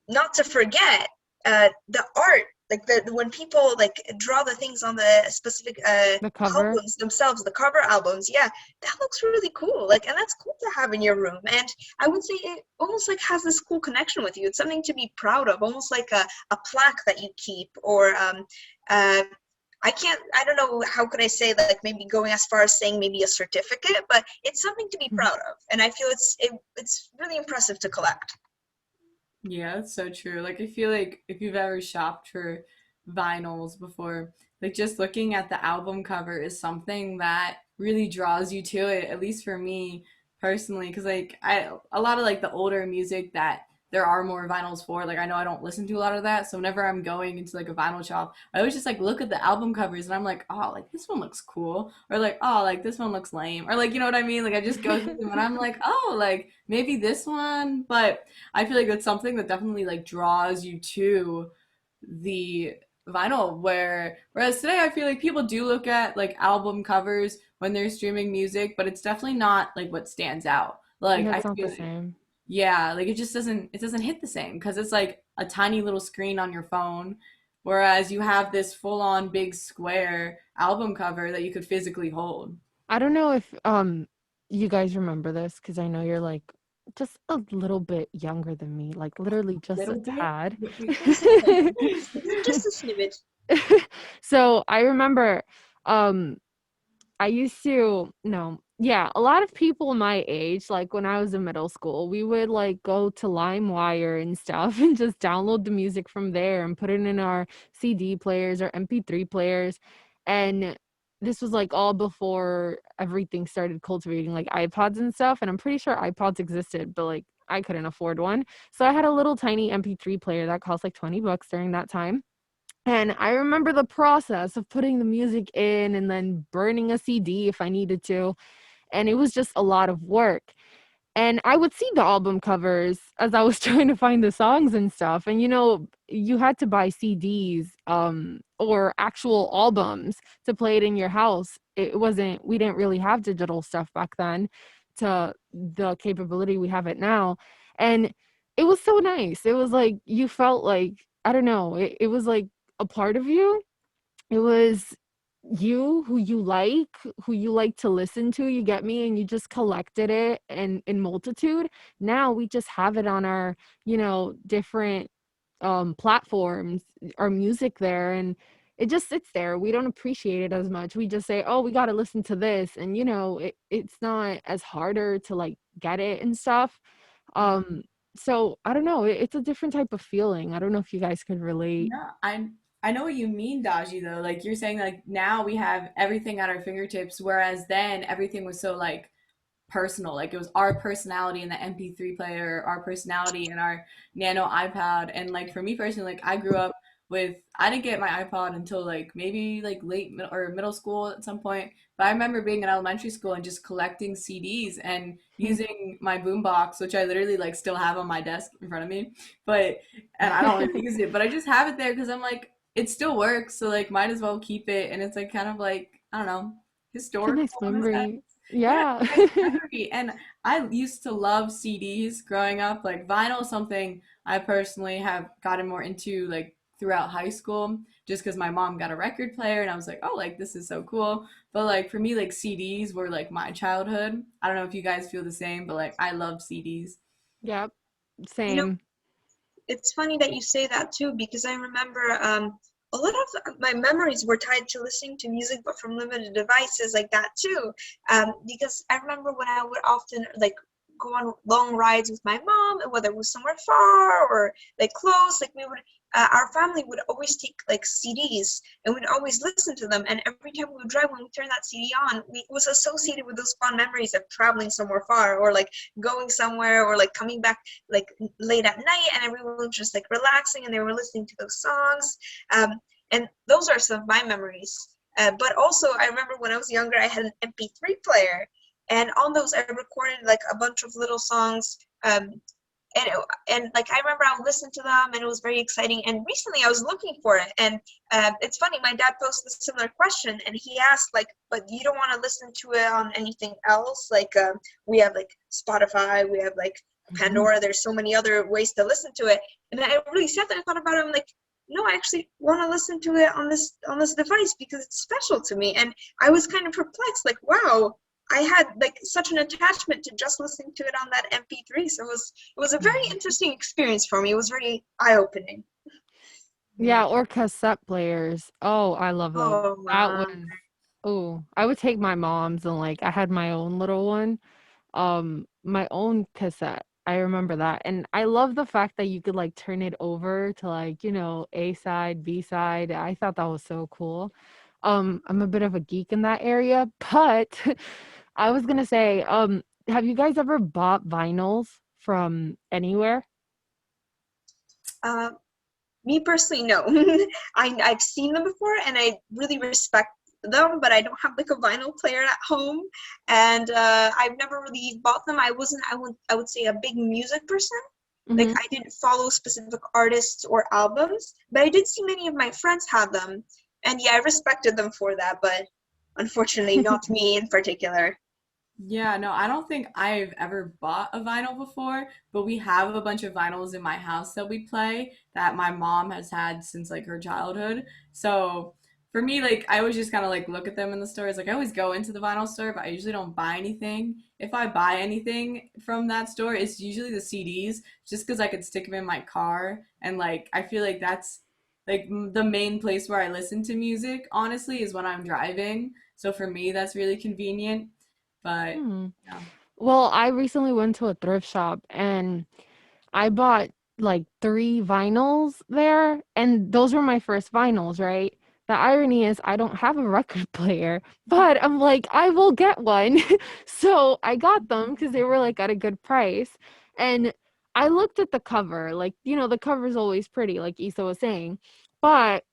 S11: not to forget the art, like the when people like draw the things on the specific
S9: The cover.
S11: albums themselves, the cover albums, yeah, that looks really cool, like, and that's cool to have in your room. And I would say it almost like has this cool connection with you. It's something to be proud of, almost like a plaque that you keep, or uh I don't know, how could I say, like maybe going as far as saying maybe a certificate, but it's something to be proud of, and I feel it's really impressive to collect.
S10: Yeah, that's so true. Like I feel like if you've ever shopped for vinyls before, like just looking at the album cover is something that really draws you to it, at least for me personally, because like I a lot of like the older music that there are more vinyls for, like I know I don't listen to a lot of that, so whenever I'm going into like a vinyl shop, I always just like look at the album covers and I'm like, oh, like this one looks cool, or like, oh, like this one looks lame, or like you know what I mean? Like I just go through them and I'm like, oh, like maybe this one, but I feel like that's something that definitely like draws you to the vinyl, whereas today I feel like people do look at like album covers when they're streaming music, but it's definitely not like what stands out. Like
S9: Yeah,
S10: I
S9: it's not
S10: feel
S9: the same.
S10: yeah, like it doesn't hit the same because it's like a tiny little screen on your phone, whereas you have this full on big square album cover that you could physically hold.
S9: I don't know if you guys remember this because I know you're like just a little bit younger than me, like literally just a
S10: Little bit.
S9: tad.
S11: Just a snippet.
S9: So I remember um I used to no, yeah, a lot of people my age, like when I was in middle school, we would like go to LimeWire and stuff and just download the music from there and put it in our CD players or MP3 players. And this was like all before everything started cultivating like iPods and stuff. And I'm pretty sure iPods existed, but like I couldn't afford one. So I had a little tiny MP3 player that cost like 20 bucks during that time. And I remember the process of putting the music in and then burning a CD if I needed to. And it was just a lot of work. And I would see the album covers as I was trying to find the songs and stuff. And you had to buy CDs or actual albums to play it in your house. We didn't really have digital stuff back then to the capability we have it now. And it was so nice. It was like you felt like, I don't know, it was like a part of you. It was you who you like to listen to, you get me, and you just collected it and in multitude. Now we just have it on our, different platforms, our music there, and it just sits there. We don't appreciate it as much. We just say, "Oh, we got to listen to this." And it's not as harder to like get it and stuff. Um so I don't know, it's a different type of feeling. I don't know if you guys could relate.
S10: No, I know what you mean, Daji, though. Like you're saying like now we have everything at our fingertips, whereas then everything was so like personal. Like it was our personality in the MP3 player, our personality in our nano iPod. And like for me personally, like I grew up with I didn't get my iPod until like maybe like or middle school at some point. But I remember being in elementary school and just collecting CDs and using my boombox, which I literally like still have on my desk in front of me. But and I don't really use it, but I just have it there because I'm like it still works, so like might as well keep it. And it's like kind of like I don't know
S9: It's a
S10: historical
S9: nice
S10: in a sense.
S9: memory.
S10: Yeah,
S9: Yeah.
S10: nice memory. And I used to love CDs growing up. Like vinyl is something I personally have gotten more into like throughout high school, just because my mom got a record player and I was like, oh, like this is so cool. But like for me, like CDs were like my childhood. I don't know if you guys feel the same, but like I love CDs.
S9: Yep.
S11: You know,
S9: Same.
S11: it's funny that you say that too, because I remember a lot of my memories were tied to listening to music, but from limited devices like that too. Because I remember when I would often like go on long rides with my mom, and whether it was somewhere far or like close, like we would. Our family would always take like CDs and we'd always listen to them. And every time we would drive, when we turned that CD on, it was associated with those fond memories of traveling somewhere far or like going somewhere or like coming back like late at night and everyone was just like relaxing and they were listening to those songs. And those are some of my memories. But also, I remember when I was younger, I had an MP3 player, and on those, I recorded like a bunch of little songs. And like I remember I would listen to them, and it was very exciting. And recently, I was looking for it, and it's funny. My dad posted a similar question, and he asked like, "But you don't want to listen to it on anything else? Like we have like Spotify, we have like Pandora. There's so many other ways to listen to it." And I really sat there and thought about it. I'm like, no, I actually want to listen to it on this device because it's special to me. And I was kind of perplexed, like, wow, I had like such an attachment to just listening to it on that MP3. So it was a very interesting experience for me. It was very eye-opening.
S9: Yeah, or cassette players. Oh, I love those.
S11: Oh
S9: That
S11: wow.
S9: was Oh, I would take my mom's and like I had my own little one, my own cassette. I remember that. And I love the fact that you could like turn it over to like, A side, B side. I thought that was so cool. I'm a bit of a geek in that area, but I was gonna say, have you guys ever bought vinyls from anywhere?
S11: Uh, Me personally, no. I've seen them before, and I really respect them, but I don't have like a vinyl player at home, and I've never really bought them. I would say a big music person. Like
S9: Mhm.
S11: I didn't follow specific artists or albums, but I did see many of my friends have them. And yeah, I respected them for that, but unfortunately not me in particular.
S10: Yeah, no, I don't think I've ever bought a vinyl before, but we have a bunch of vinyls in my house that we play that my mom has had since like her childhood. So for me, like I always just kind of like look at them in the stores. Like I always go into the vinyl store, but I usually don't buy anything. If I buy anything from that store, it's usually the CDs, just because I could stick them in my car, and like I feel like that's like the main place where I listen to music, honestly, is when I'm driving. So for me, that's really convenient. But
S9: Hmm.
S10: yeah.
S9: Well, I recently went to a thrift shop and I bought like 3 vinyls there, and those were my first vinyls, right? The irony is I don't have a record player, but I'm like, I will get one. So I got them because they were like at a good price. And I looked at the cover, like, the cover's always pretty, like Issa was saying. But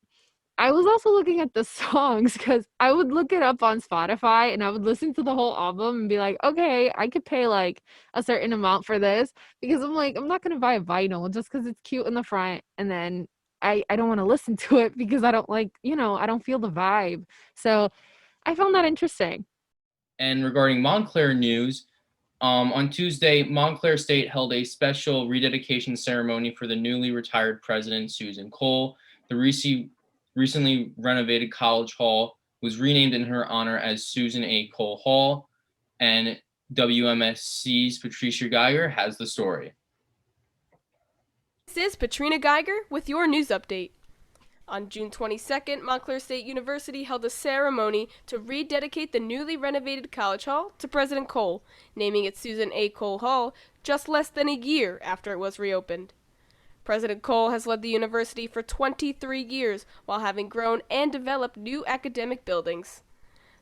S9: I was also looking at the songs because I would look it up on Spotify and I would listen to the whole album and be like, okay, I could pay like a certain amount for this because I'm like, I'm not gonna buy a vinyl just because it's cute in the front and then I don't want to listen to it because I don't like, I don't feel the vibe. So I found that interesting.
S12: And regarding Montclair news, on Tuesday, Montclair State held a special rededication ceremony for the newly retired president, Susan Cole. The recently renovated College Hall was renamed in her honor as Susan A. Cole Hall, and WMSC's Patricia Geiger has the story.
S7: This is Patrina Geiger with your news update. On June 22nd, Montclair State University held a ceremony to rededicate the newly renovated College Hall to President Cole, naming it Susan A. Cole Hall just less than a year after it was reopened. President Cole has led the university for 23 years while having grown and developed new academic buildings.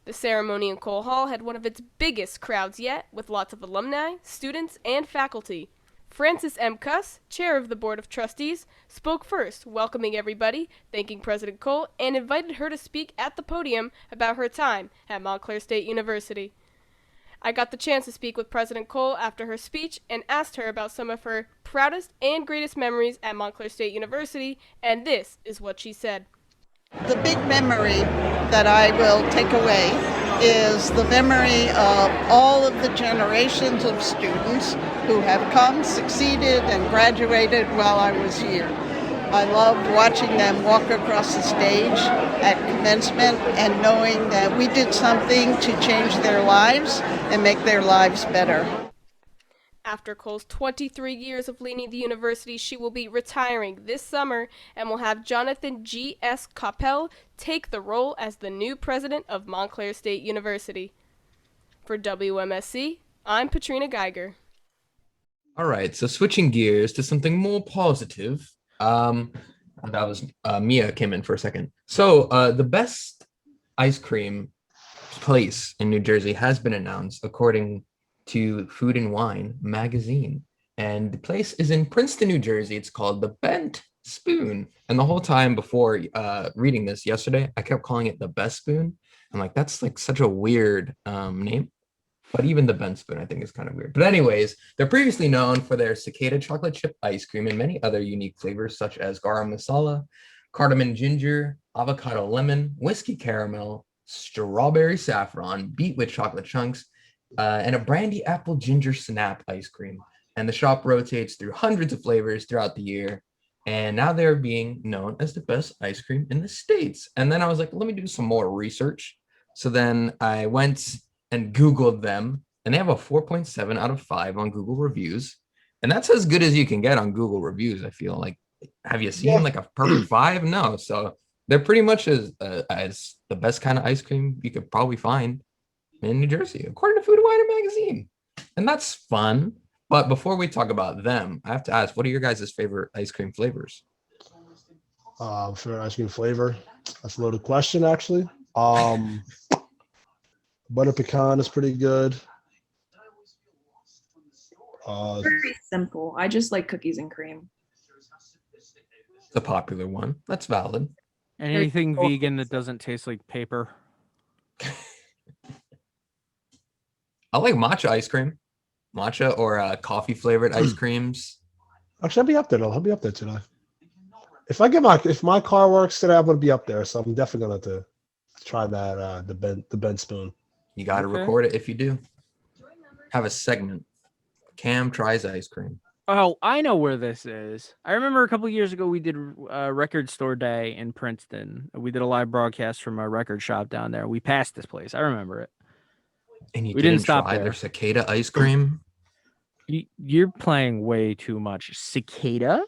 S7: The ceremony in Cole Hall had one of its biggest crowds yet, with lots of alumni, students, and faculty. Francis M. Cuss, chair of the Board of Trustees, spoke first, welcoming everybody, thanking President Cole, and invited her to speak at the podium about her time at Montclair State University. I got the chance to speak with President Cole after her speech and asked her about some of her proudest and greatest memories at Montclair State University, and this is what she said.
S13: The big memory that I will take away is the memory of all of the generations of students who have come, succeeded, and graduated while I was here. I loved watching them walk across the stage at commencement and knowing that we did something to change their lives and make their lives better.
S7: After Cole's 23 years of leading the university, she will be retiring this summer and will have Jonathan G. S. Coppell take the role as the new president of Montclair State University. For WMSC, I'm Patrina Geiger.
S14: All right, so switching gears to something more positive. That was Mia came in for a second. So the best ice cream place in New Jersey has been announced according to Food and Wine magazine. And the place is in Princeton, New Jersey. It's called the Bent Spoon. And the whole time before reading this yesterday, I kept calling it the Best Spoon. I'm like, that's like such a weird name. But even the Bent Spoon, I think, is kind of weird. But anyways, they're previously known for their cicada chocolate chip ice cream and many other unique flavors, such as garam masala, cardamom ginger, avocado lemon, whiskey caramel, strawberry saffron, beet with chocolate chunks, and a brandy apple ginger snap ice cream. And the shop rotates through hundreds of flavors throughout the year. And now they're being known as the best ice cream in the States. And then I was like, let me do some more research. So then I went and Googled them, and they have a 4.7 out of 5 on Google reviews. And that's as good as you can get on Google reviews, I feel like. Have you seen like a perfect 5? No. So they're pretty much as the best kind of ice cream you could probably find in New Jersey, according to Food and Wine magazine. And that's fun. But before we talk about them, I have to ask, what are your guys' favorite ice cream flavors?
S15: Favorite ice cream flavor? That's a loaded question, actually. Butter pecan is pretty good.
S16: Very simple. I just like cookies and cream.
S14: The popular one. That's valid.
S5: Anything vegan that doesn't taste like paper.
S14: I like matcha ice cream. Matcha or coffee flavored ice creams.
S15: Actually, I'll be up there though. I'll be up there today. If my car works today, I'm gonna be up there. So I'm definitely gonna have to try that the bent spoon.
S14: You got to
S1: Okay.
S14: record it if you do. Have a segment. Cam tries ice cream.
S1: Oh, I know where this is. I remember a couple years ago we did record store day in Princeton. We did a live broadcast from a record shop down there. We passed this place. I remember it.
S14: And you
S1: We didn't
S14: didn't
S1: stop
S14: try
S1: there.
S14: their cicada ice cream?
S1: You're playing way too much. Cicada?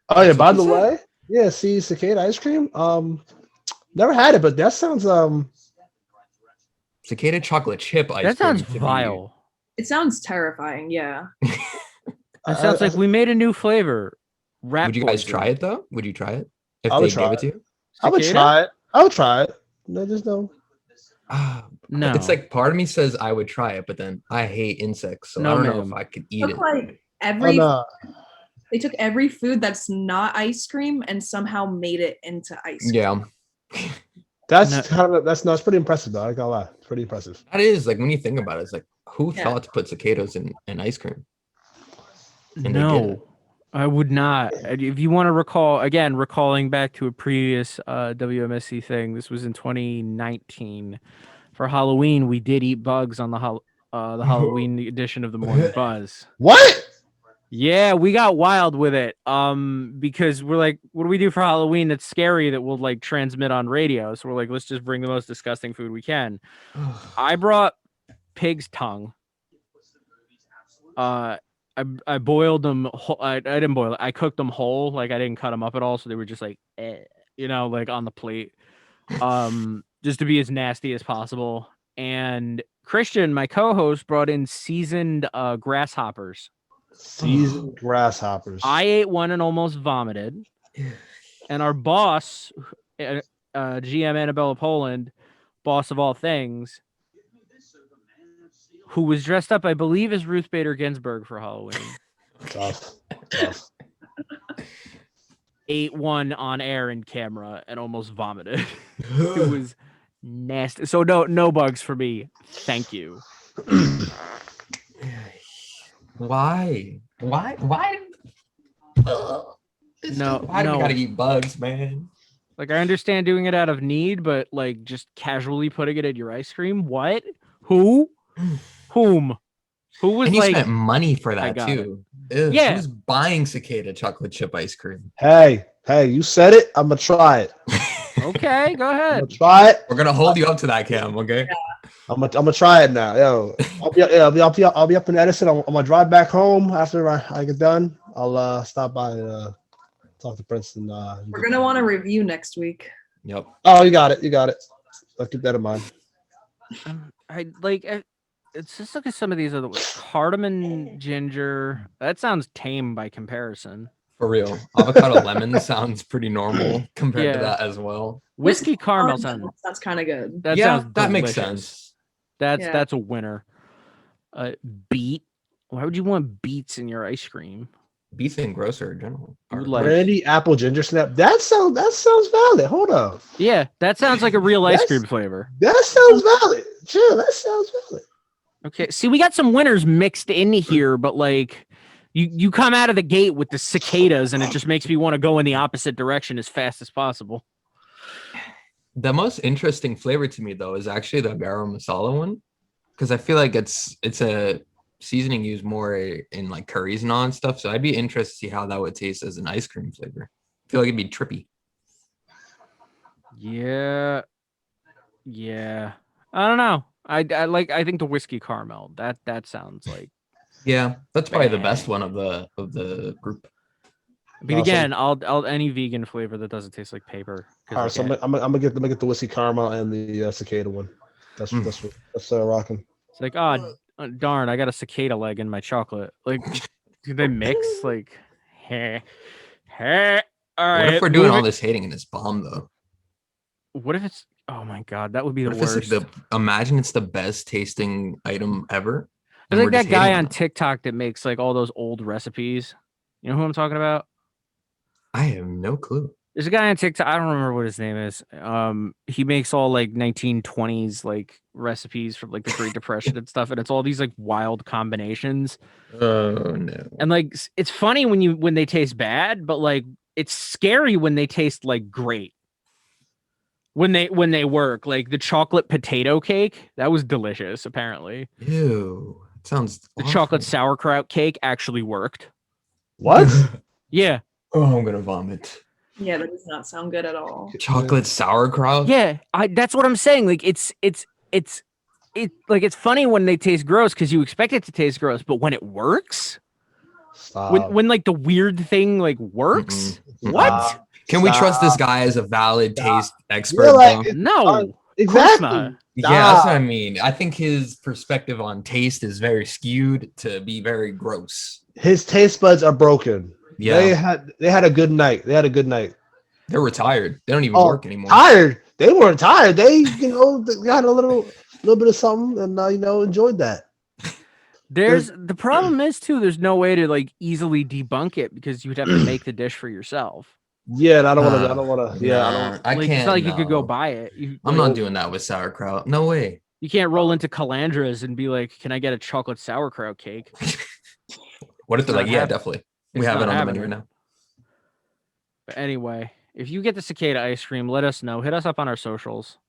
S15: Oh yeah,
S14: That's
S15: by
S14: what
S15: the
S14: you said.
S15: way, yeah, see cicada ice cream. Never had it, but that sounds
S14: Cicada chocolate chip ice
S1: That sounds
S14: cream.
S1: vile.
S16: It sounds terrifying. Yeah.
S1: That sounds like we made a new flavor. Rat
S14: Would you guys
S1: poison.
S14: try it though? Would you try it if
S15: I
S14: they
S15: would try
S14: gave it to you?
S15: I would
S1: Cicada?
S15: try it. I would try it. No, there's no.
S1: No.
S14: It's like part of me says I would try it, but then I hate insects, so
S1: No,
S14: I don't know
S1: ma'am.
S14: if I could eat
S16: Took
S14: it.
S16: like every.
S15: no.
S16: They took every food that's not ice cream and somehow made it into ice cream.
S14: Yeah,
S15: That's that's pretty impressive though. I gotta lie, it's pretty impressive.
S14: that is like when you think about it, it's like who
S16: Yeah.
S14: thought to put cicadas in ice cream? And they did it.
S1: No, I would not. If you want to recalling back to a previous WMSC thing, this was in 2019. For Halloween, we did eat bugs on the Halloween edition of the Morning Buzz.
S15: What?
S1: Yeah, we got wild with it. Because we're like, what do we do for Halloween that's scary that will like transmit on radio? So we're like, let's just bring the most disgusting food we can. I brought pig's tongue. I boiled them. I didn't boil it. I cooked them whole. Like I didn't cut them up at all, so they were just like, like on the plate. Just to be as nasty as possible. And Christian, my co-host, brought in seasoned grasshoppers.
S15: Seasoned grasshoppers.
S1: I ate one and almost vomited. And our boss, GM Annabella Poland, boss of all things, who was dressed up, I believe, as Ruth Bader Ginsburg for Halloween.
S15: Tough.
S1: Ate one on air and camera and almost vomited. It was nasty. So no bugs for me. Thank you.
S14: Why? Why? Why do we gotta eat bugs, man?
S1: Like I understand doing it out of need, but like just casually putting it in your ice cream. What? Who? Whom? Who was
S14: And you
S1: like
S14: spent money for
S1: I
S14: that
S1: got
S14: too. Ew,
S1: Yeah.
S14: Who's buying cicada chocolate chip ice cream?
S15: Hey, you said it. I'm gonna try it.
S1: Okay, go ahead.
S15: I'm gonna try it.
S14: We're gonna hold you up to that, Cam. Okay.
S15: I'm gonna try it now. Yo, I'll be up in Edison. I'm gonna drive back home after I get done. I'll stop by and talk to Princeton.
S16: We're gonna want a review next week.
S14: Yep.
S15: Oh, you got it. I'll keep that in mind.
S1: It's just look at some of these other ones. Cardamom ginger. That sounds tame by comparison.
S14: For real. Avocado lemon sounds pretty normal compared to
S1: Yeah.
S14: that as well.
S1: Whiskey caramel sounds.
S16: That's kind of good.
S1: That
S14: Yeah,
S1: sounds
S14: that makes
S1: delicious.
S14: sense.
S1: That's a winner. Beet. Why would you want beets in your ice cream?
S14: Beets and grosser in general.
S15: Brandy apple ginger snap. That sounds valid. Hold on.
S1: Yeah, that sounds like a real ice cream flavor.
S15: That sounds valid. Sure, that sounds valid.
S1: Okay, see, we got some winners mixed in here, but like, you come out of the gate with the cicadas, and it just makes me want to go in the opposite direction as fast as possible.
S14: The most interesting flavor to me though is actually the garam masala one, because I feel like it's a seasoning used more in like curries and all and stuff. So I'd be interested to see how that would taste as an ice cream flavor. I feel like it'd be trippy.
S1: Yeah. I don't know. I think the whiskey caramel. That sounds like.
S14: Yeah, that's probably the best one of the group.
S1: But again, I'll any vegan flavor that doesn't taste like paper.
S15: All right, so I'm gonna get the whiskey caramel and the cicada one. That's rocking.
S1: It's like, darn, I got a cicada leg in my chocolate. Like, do they mix? Like, All right.
S14: What if we're doing all this hating and it's bomb though?
S1: What if it's? Oh my god, that would be the
S14: What if
S1: worst.
S14: it's like imagine it's the best tasting item ever.
S1: There's
S14: and
S1: like
S14: we're
S1: that
S14: just
S1: guy
S14: hating
S1: on
S14: it.
S1: TikTok that makes like all those old recipes. You know who I'm talking about?
S14: I have no clue.
S1: There's a guy on TikTok. I don't remember what his name is. He makes all like 1920s like recipes from like the Great Depression and stuff, and it's all these like wild combinations.
S14: Oh no.
S1: And like it's funny when they taste bad, but like it's scary when they taste like great. When they work, like the chocolate potato cake, that was delicious. Apparently,
S14: Ew. It sounds
S1: the
S14: awful.
S1: chocolate sauerkraut cake actually worked.
S15: What?
S1: Yeah.
S14: Oh, I'm gonna vomit.
S16: Yeah, that does not sound good at all.
S14: Chocolate sauerkraut?
S1: Yeah, that's what I'm saying. Like it's like it's funny when they taste gross because you expect it to taste gross, but when it works, when like the weird thing like works, what?
S14: Can we trust this guy as a valid taste expert?
S15: You're like,
S14: though?
S1: No,
S15: exactly.
S14: Yeah, that's what I mean. I think his perspective on taste is very skewed to be very gross.
S15: His taste buds are broken.
S14: Yeah.
S15: They had a good night. They had a good night.
S14: They're retired. They don't even work anymore.
S15: Tired. They weren't tired. They they got a little bit of something and enjoyed that.
S1: The problem is too. There's no way to like easily debunk it because you'd have to make the dish for yourself.
S15: Yeah, and I don't want to. Yeah, I don't.
S14: I
S1: Like,
S14: can't.
S1: it's not like you could go
S14: no.
S1: buy it.
S14: I'm not doing that with sauerkraut. No way.
S1: You can't roll into Calandra's and be like, "Can I get a chocolate sauerkraut cake?"
S14: What if they're like,
S1: not
S14: yeah,
S1: happening.
S14: definitely. We
S1: It's
S14: have it
S1: not
S14: on the menu right
S1: happening.
S14: now.
S1: But anyway, if you get the cicada ice cream, let us know. Hit us up on our socials.